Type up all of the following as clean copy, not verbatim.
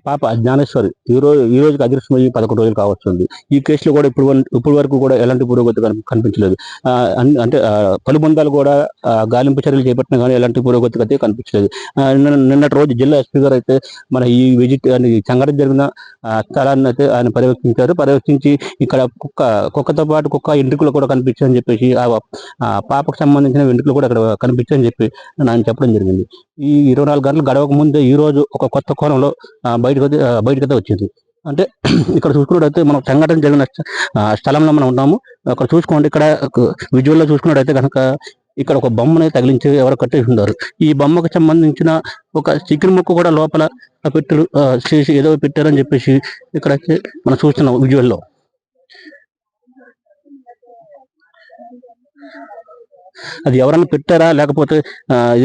పాప జ్ఞానేశ్వరి ఈ రోజుకి అదృశ్యమయ్యి 11 రోజులు కావస్తుంది. ఈ కేసులో కూడా ఇప్పుడు వరకు కూడా ఎలాంటి పురోగతి కనిపించలేదు. అంటే పలుబంధాలు కూడా గాలింపు చర్యలు చేపట్టినా కానీ ఎలాంటి పురోగతి అయితే కనిపించలేదు. నిన్నటి రోజు జిల్లా ఎస్పీ గారు అయితే మన ఈ సంఘటన జరిగిన స్థలాన్ని అయితే ఆయన పర్యవేక్షించారు. పర్యవేక్షించి ఇక్కడ కుక్కతో పాటు కుక్క ఎంట్రుకలు కూడా కనిపించాయని చెప్పేసి ఆ పాపకు సంబంధించిన వెంట్రుకలు కూడా అక్కడ కనిపించాయని చెప్పి ఆయన చెప్పడం జరిగింది. ఈ 24 గంటలు గడవక ముందే ఈ రోజు ఒక కొత్త కోణంలో బయటకైతే వచ్చింది. అంటే ఇక్కడ చూసుకున్నట్టయితే మనం సంఘటన జరిగిన స్థలంలో మనం ఉన్నాము. అక్కడ చూసుకోండి, ఇక్కడ విజువల్లో చూసుకున్నట్టయితే కనుక ఇక్కడ ఒక బొమ్మని తగిలించి ఎవరో కట్టేసి ఉన్నారు. ఈ బొమ్మకు సంబంధించిన ఒక చికెన్ ముక్క కూడా లోపల పెట్టారు, చేసి ఏదో పెట్టారని చెప్పేసి ఇక్కడైతే మనం చూస్తున్నాం విజువల్లో. అది ఎవరైనా పెట్టారా లేకపోతే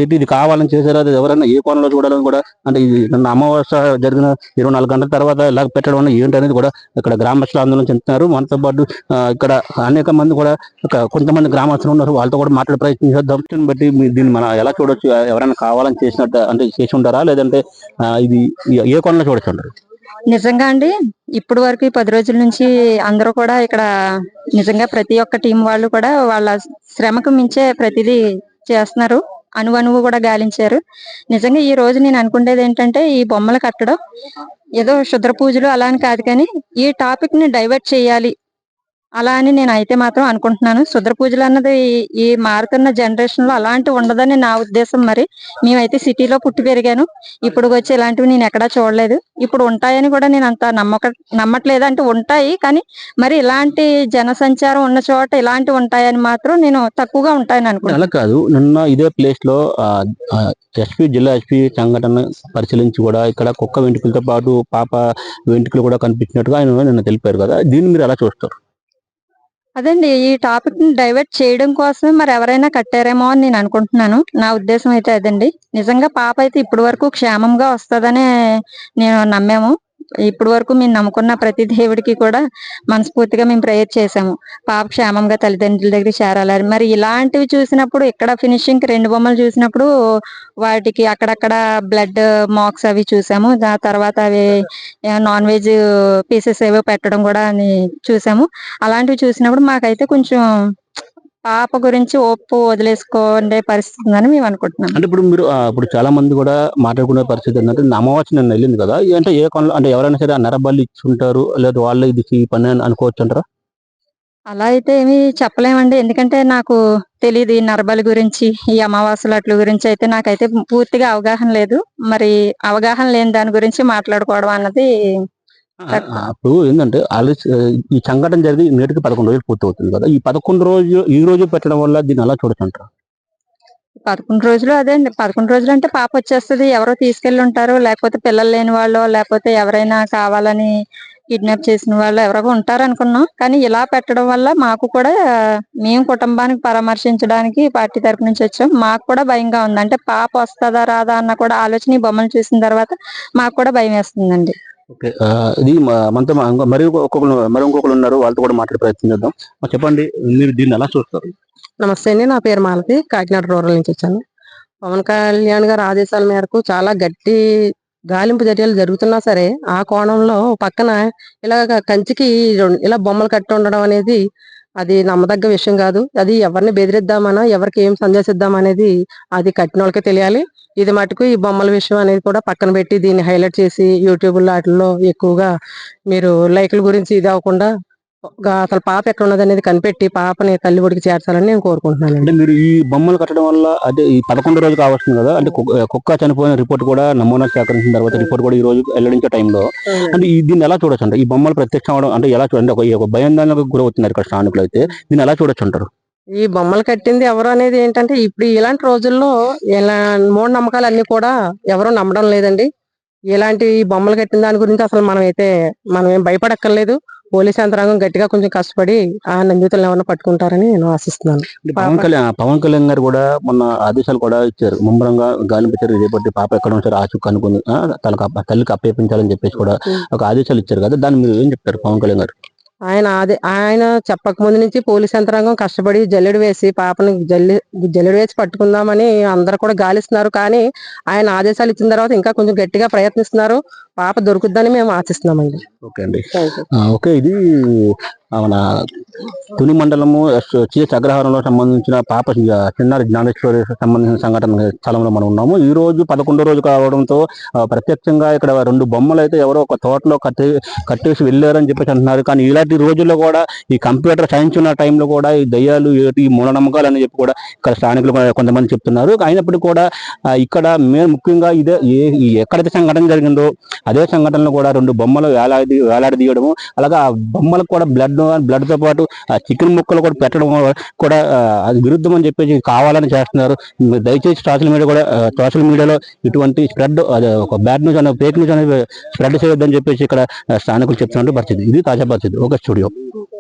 ఇది కావాలని చేశారా, అది ఎవరైనా ఏ కోణంలో చూడాలని కూడా, అంటే ఇది నన్ను అమావాస్య జరిగిన 24 గంటల తర్వాత ఇలా పెట్టడం ఏంటి అనేది కూడా ఇక్కడ గ్రామస్తులు ఆందోళన చెందుతున్నారు. మనతో పాటు ఇక్కడ అనేక మంది కూడా కొంతమంది గ్రామస్తులు ఉన్నారు, వాళ్ళతో కూడా మాట్లాడే ప్రయత్నం చేద్దాం. బట్టి దీన్ని మనం ఎలా చూడొచ్చు? ఎవరైనా కావాలని చేసినట్టు అంటే చేసి ఉంటారా, లేదంటే ఇది ఏ కోణంలో చూడొచ్చు అంటారు? నిజంగా అండి, ఇప్పుడు వరకు 10 రోజుల నుంచి అందరూ కూడా ఇక్కడ నిజంగా ప్రతి ఒక్క టీం వాళ్ళు కూడా వాళ్ళ శ్రమకు మించే ప్రతిదీ చేస్తున్నారు. అణువణువు కూడా గాలించారు. నిజంగా ఈ రోజు నేను అనుకునేది ఏంటంటే, ఈ బొమ్మలు కట్టడం ఏదో క్షుద్ర పూజలు అలా అని కాదు, కానీ ఈ టాపిక్ ని డైవర్ట్ చేయాలి అలా అని నేను అయితే మాత్రం అనుకుంటున్నాను. క్షుద్ర పూజలు అన్నది ఈ మారుతున్న జనరేషన్ లో అలాంటి ఉండదని నా ఉద్దేశం. మరి మేమైతే సిటీలో పుట్టి పెరిగాను, ఇప్పుడు వచ్చి ఇలాంటివి నేను ఎక్కడా చూడలేదు. ఇప్పుడు ఉంటాయని కూడా నేను అంత నమ్మట్లేదు. అంటే ఉంటాయి, కానీ మరి ఇలాంటి జనసంచారం ఉన్న చోట ఇలాంటివి ఉంటాయని మాత్రం నేను తక్కువగా ఉంటాయని అనుకుంటున్నాను. అలా కాదు, నిన్న ఇదే ప్లేస్ లో జిల్లా ఎస్పీ సంఘటన పరిశీలించి కూడా ఇక్కడ కుక్క వెంట్రుకలతో పాటు పాప వెంట్రుకలు కూడా కనిపించినట్టుగా ఆయన నిన్న తెలిపారు కదా, దీన్ని మీరు ఎలా చూస్తారు? అదండి, ఈ టాపిక్ ని డైవర్ట్ చేయడం కోసమే మరి ఎవరైనా కట్టారేమో అని నేను అనుకుంటున్నాను. నా ఉద్దేశం అయితే అదండి. నిజంగా పాప అయితే ఇప్పటి వరకు క్షేమంగా వస్తుందనే నేను నమ్మాము. ఇప్పుడు వరకు మేము నమ్ముకున్న ప్రతి దేవుడికి కూడా మనస్ఫూర్తిగా మేము ప్రేయర్ చేసాము, పాప క్షేమంగా తల్లిదండ్రుల దగ్గర చేరాలని. మరి ఇలాంటివి చూసినప్పుడు ఇక్కడ ఫినిషింగ్ 2 బొమ్మలు చూసినప్పుడు వాటికి అక్కడక్కడ బ్లడ్ మార్క్స్ అవి చూసాము. దాని తర్వాత అవి నాన్ వెజ్ పీసెస్ ఏవో పెట్టడం కూడా చూసాము. అలాంటివి చూసినప్పుడు మాకైతే కొంచెం పాప గురించి ఓపు వదిలేసుకోండే పరిస్థితి ఉందని మేము అనుకుంటున్నాం. అంటే ఇప్పుడు మీరు ఇప్పుడు చాలా మంది కూడా మాట్లాడుకునే పరిస్థితి ఏంటంటే, అమావాస్య నిన్న వెళ్ళింది కదా, అంటే ఏ కొనలో అంటే ఎవరైనా సరే ఆ నరబలి ఇచ్చుంటారు, లేదా వాళ్ళు ఇది ఈ పని అని అనుకోవచ్చు అంటారా? అలా అయితే ఏమి చెప్పలేమండి, ఎందుకంటే నాకు తెలియదు ఈ నరబలి గురించి, ఈ అమావాస్యలు అట్ల గురించి అయితే నాకైతే పూర్తిగా అవగాహన లేదు. మరి అవగాహన లేని దాని గురించి మాట్లాడుకోవడం అన్నది అప్పుడు ఏంటంటే ఈ సంఘటన జరిగి నేటికి 11 రోజులు పూర్తి అవుతుంది కదా, ఈ 11 రోజులు ఈ రోజు పెట్టడం వల్ల దీన్ని అలా చూడొచ్చు అంటారు? 11 రోజులు అదే అండి. 11 రోజులు అంటే పాప వచ్చేస్తుంది, ఎవరో తీసుకెళ్లి ఉంటారు, లేకపోతే పిల్లలు లేని వాళ్ళు, లేకపోతే ఎవరైనా కావాలని కిడ్నాప్ చేసిన వాళ్ళు ఎవరో ఉంటారు అనుకున్నాం. కానీ ఇలా పెట్టడం వల్ల మాకు కూడా, మేము కుటుంబానికి పరామర్శించడానికి పార్టీ తరపు నుంచి వచ్చాం, మాకు కూడా భయంగా ఉంది. అంటే పాప వస్తుందా రాదా అన్న కూడా ఆలోచన ఈ బొమ్మలు చూసిన తర్వాత మాకు కూడా భయం వేస్తుందండి. ఇది మనతో మరి ఇంకొకరు ఉన్నారు, వాళ్ళతో కూడా మాట్లాడే ప్రయత్నం చేద్దాం. చెప్పండి, మీరు దీన్ని ఎలా చూస్తారు? నమస్తే అండి, నా పేరు మాలతి, కాకినాడ రూరల్ నుంచి వచ్చాను. పవన్ కళ్యాణ్ గారి ఆదేశాల మేరకు చాలా గట్టి గాలింపు చర్యలు జరుగుతున్నా సరే, ఆ కోణంలో పక్కన ఇలా కంచికి ఇలా బొమ్మలు కట్టి ఉండడం అనేది అది నమ్మదగ్గ విషయం కాదు. అది ఎవరిని బెదిరిద్దామనా, ఎవరికి ఏం సందేశిద్దామనేది అది కట్టిన వాళ్ళకే తెలియాలి. ఇది మటుకు ఈ బొమ్మల విషయం అనేది కూడా పక్కన పెట్టి దీన్ని హైలైట్ చేసి యూట్యూబ్ వాటిల్లో ఎక్కువగా మీరు లైక్ల గురించి ఇది అవ్వకుండా అసలు పాప ఎక్కడ ఉన్నది అనేది కనిపెట్టి పాపని తల్లి ఒడికి చేర్చాలని నేను కోరుకుంటున్నాను. అంటే మీరు ఈ బొమ్మలు కట్టడం వల్ల అదే ఈ 11 రోజులు కావస్తుంది కదా, అంటే కుక్క చనిపోయిన రిపోర్ట్ కూడా నమూనా సేకరించిన తర్వాత రిపోర్ట్ కూడా ఈ రోజు వెల్లడించే టైంలో, అంటే దీన్ని ఎలా చూడొచ్చు అంటే ఈ బొమ్మలు ప్రత్యక్షం అవడం అంటే ఎలా చూడండి, ఒక భయాందోళనకు గురవుతున్నారు ఇక్కడ స్థానికులు అయితే, దీన్ని ఎలా చూడొచ్చు అంటారు? ఈ బొమ్మలు కట్టింది ఎవరు అనేది ఏంటంటే, ఇప్పుడు ఇలాంటి రోజుల్లో ఇలా మూఢనమ్మకాలు అన్ని కూడా ఎవరు నమ్మడం లేదండి. ఇలాంటి బొమ్మలు కట్టిన దాని గురించి అసలు మనం ఏం భయపడక్కర్లేదు. పోలీస్ యంత్రాంగం గట్టిగా కొంచెం కష్టపడి ఆ నిందితులను ఎవరైనా పట్టుకుంటారని నేను ఆశిస్తున్నాను. పవన్ కళ్యాణ్ గారు కూడా మొన్న ఆదేశాలు కూడా ఇచ్చారు, ముమ్మరంగా గాలింపు చర్యలు చేపట్టి పాప ఎక్కడ సరే ఆచూకు కనుక్కొని తల్లికి అప్పగించాలని చెప్పేసి కూడా ఒక ఆదేశాలు ఇచ్చారు కదా, దాన్ని మీరు ఏం చెప్తారు పవన్ కళ్యాణ్ గారు? ఆయన చెప్పక ముందు నుంచి పోలీస్ యంత్రాంగం కష్టపడి జల్లెడ వేసి పాపని జల్లెడ వేసి పట్టుకుందామని అందరూ కూడా గాలిస్తున్నారు. కానీ ఆయన ఆదేశాలు ఇచ్చిన తర్వాత ఇంకా కొంచెం గట్టిగా ప్రయత్నిస్తున్నారు. పాప దొరుకుద్దని మేము ఆశిస్తున్నామండి. ఓకే అండి. ఓకే, ఇది మన తుని మండలము సిఎస్ అగ్రహారంలో సంబంధించిన పాప చిన్నారి జ్ఞానేశ్వరి సంబంధించిన సంఘటన స్థలంలో మనం ఉన్నాము. ఈ రోజు 11వ రోజు కావడంతో ప్రత్యక్షంగా ఇక్కడ 2 బొమ్మలు అయితే ఎవరో ఒక తోటలో కట్టేసి వెళ్ళారని చెప్పేసి అంటున్నారు. కానీ ఇలాంటి రోజుల్లో కూడా ఈ కంప్యూటర్ సైన్స్ ఉన్న టైంలో కూడా ఈ దయ్యాలు ఈ మూఢనమ్మకాలు అని చెప్పి కూడా ఇక్కడ స్థానికులు కొంతమంది చెప్తున్నారు. అయినప్పటికీ కూడా ఇక్కడ మేము ముఖ్యంగా ఎక్కడైతే సంఘటన జరిగిందో అదే సంఘటనలో కూడా 2 బొమ్మలు వేలాడదీయడము, అలాగే ఆ బొమ్మలకు కూడా బ్లడ్ తో పాటు ఆ చికెన్ ముక్కలు కూడా పెట్టడం కూడా అది విరుద్ధం అని చెప్పేసి కావాలని చేస్తున్నారు. దయచేసి సోషల్ మీడియాలో ఇటువంటి స్ప్రెడ్ ఒక బ్యాడ్ న్యూస్ అనే ఫేక్ న్యూస్ అనేది స్ప్రెడ్ చేయొద్దని చెప్పేసి ఇక్కడ స్థానికులు చెప్తున్నట్టు పరిస్థితి. ఇది తాజా పరిస్థితి. ఒక స్టూడియో.